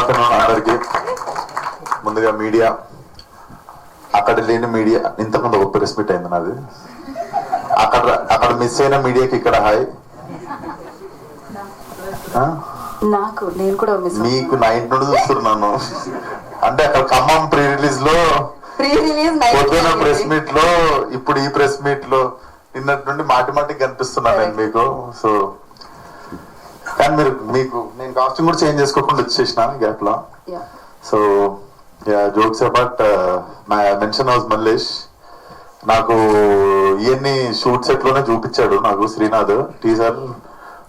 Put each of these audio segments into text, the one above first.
Afternoon అందరికి. ముందుగా media, అక్కడ లేని మీడియా, ఇంతకుముందు ఒక ప్రెస్ మీట్ అయింది నాది, అక్కడ మిస్ అయిన మీడియాకి ఇక్కడ హాయ్. నేను కూడా మీకు నైట్ నుండి చూస్తున్నాను. అంటే అక్కడ ఖమ్మం ప్రీ రిలీజ్ లో, పొద్దున ప్రెస్ మీట్ లో, ఇప్పుడు ఈ ప్రెస్ మీట్ లో నిన్నటి నుండి మాటికి కనిపిస్తున్నాను నేను మీకు. సో కానీ నేను కాస్ట్యూమ్ కూడా చేంజ్ చేసుకోకుండా వచ్చేసిన గ్యాప్ లో. So jokes about my mansion house Mallesh. నాకు ఇవన్నీ షూట్ సెట్ లోనే చూపించాడు నాకు Srinath teaser.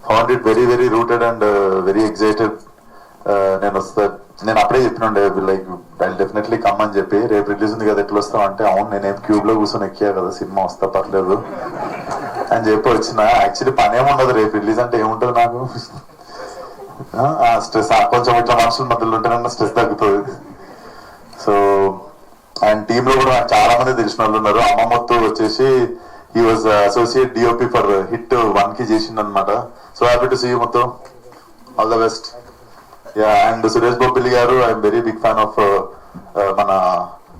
Found it very very rooted and very excited. నేను అప్పుడే చెప్పినండే లైక్ ఐ డెఫినెట్లీ కమ్ అని చెప్పి. రేపు రిలీజ్ ఉంది కదా ఎట్లా వస్తావు అంటే, అవును నేనేం క్యూబ్ లో కూర్చొని ఎక్కా కదా, సినిమా వస్తా పర్లేదు అని చెప్పి వచ్చిన. యాక్చువల్లీ పని ఏముండదు, రేపు రిలీజ్ అంటే ఏముంటది నాకు, స్ట్రెస్ కొంచెం ఇట్లా మనుషుల మధ్యలో ఉంటేనన్నా స్ట్రెస్ తగ్గుతుంది. సో అండ్ టీమ్ లో కూడా నాకు చాలా మంది తెలిసిన వాళ్ళు ఉన్నారు. అమ్మమ్మతో వచ్చేసి ఈ was associate DOP for hit 1 కి చేసిండు అనమాట. So happy to see you మొత్తం, all the best. And Suresh Bobbili garu, I'm very big fan of మన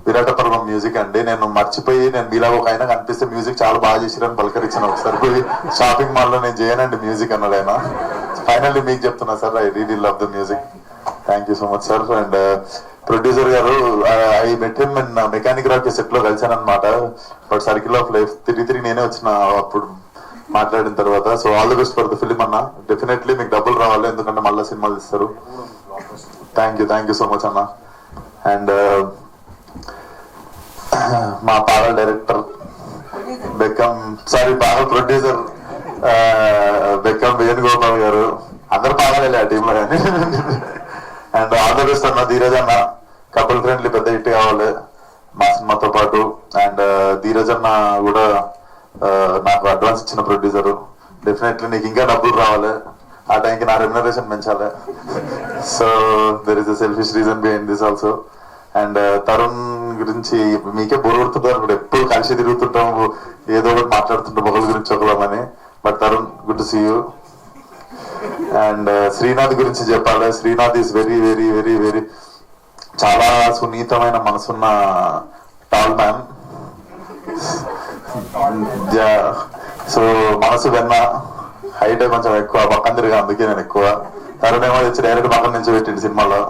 విరాట పర్వం మ్యూజిక్ అండి. నేను మర్చిపోయి నేను మీలాగా ఒక ఆయన కనిపిస్తే మ్యూజిక్ చాలా బాగా చేసిరని పలకరించాను. ఒకసారి పోయి షాపింగ్ మాల్ లో నేను చేయనండి మ్యూజిక్ అన్నాడు ఆయన. ఫైనల్లీ మీకు చెప్తున్నా sir, I really love the music. Thank you so much sir. And producer garu, I met him in mechanic rock set లో కలిసాను అనమాట. బట్ సర్కిల్ ఆఫ్ లైఫ్ తిరిగి నేనే వచ్చిన అప్పుడు మాట్లాడిన తర్వాత. So all the best for the film అన్న. డెఫినెట్లీ మీకు డబ్బులు రావాలి, ఎందుకంటే మళ్ళీ సినిమాలు ఇస్తారు. థ్యాంక్ యూ సో మచ్ అన్న. అండ్ మా పాల డైరెక్టర్ పాల ప్రొడ్యూసర్ బెక్కం వేణుగోపాల్ గారు, అందరు పాగాలి ఆ టీంలో కానీ. అండ్ ఆల్ ద బెస్ట్ అన్న. ధీరజ్ అన్న, కపుల్ ఫ్రెండ్లీ పెద్ద హిట్ కావాలి మా సినిమాతో పాటు. అండ్ ధీరజ్ అన్న కూడా నాకు అడ్వాన్స్ ఇచ్చిన ప్రొడ్యూసర్. డెఫినెట్లీ నీకు ఇంకా డబ్బులు రావాలి, ఆ టైంకి నా రెమ్యునరేషన్ పెంచాలి. So there is a selfish reason behind this also. And Tarun గురించి మీకే బోర్ కొడుతుంటారు, ఇప్పుడు ఎప్పుడు కలిసి తిరుగుతుంటాము, ఏదో ఒకటి మాట్లాడుతుంటాం ఒకరి గురించి ఒకళ్ళమని. But Tarun, good to see you. And Srinath గురించి చెప్పాలి. Srinath is very very very very చాలా సున్నితమైన మనసున్న టాల్ మ్యాన్. సో మనసు వెన్న, హైట్ కొంచెం ఎక్కువ, పక్కన తిరిగా, అందుకే నేను ఎక్కువ. తరుణ్ ఏమో తెచ్చి డైరెక్ట్ పక్కన నుంచి పెట్టింది సినిమాలో.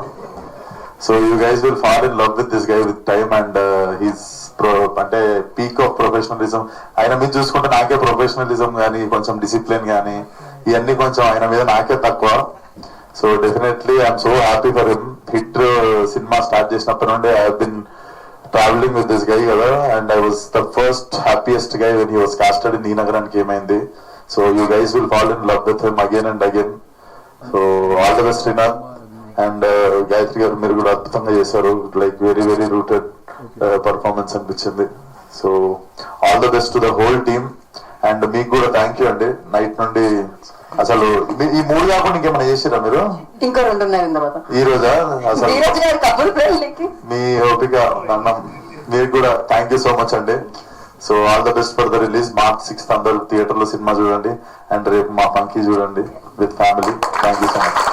So you guys will fall in love with this guy with time. And he's అంటే పీక్ ఆఫ్ ప్రొఫెషనలిజం. ఆయన మీద చూసుకుంటే నాకే ప్రొఫెషనలిజం కానీ, కొంచెం డిసిప్లిన్ కానీ, ఇవన్నీ కొంచెం ఆయన మీద నాకే తక్కువ. So definitely I'm so happy for him. Hit cinema start చేసినప్పటి నుండి I have been travelling with this guy కదా. And I was the first happiest guy when he was casted in ఈ నగరానికి ఏమైంది. So you guys will fall in love with him again and again. So all the best Srinath. And Gayatri గారు, మీరు కూడా అద్భుతంగా చేశారు. Like very very rooted performance అనిపించింది. So all the best to the whole team. And మీకు కూడా thank you అండి. Night నుండి అసలు ఈ 3 కాకుండా ఇంకేమైనా చేసిరా మీరు? ఇంకా 2 ఉన్నాయి ఈ రోజా? అసలు మీ ఓపిక అన్నం. మీకు కూడా థ్యాంక్ యూ సో మచ్ అండి. So all the best for the release. March 6th అందరూ థియేటర్ లో సినిమా చూడండి. అండ్ రేపు మా ఫంకీ చూడండి with family. Thank you so much.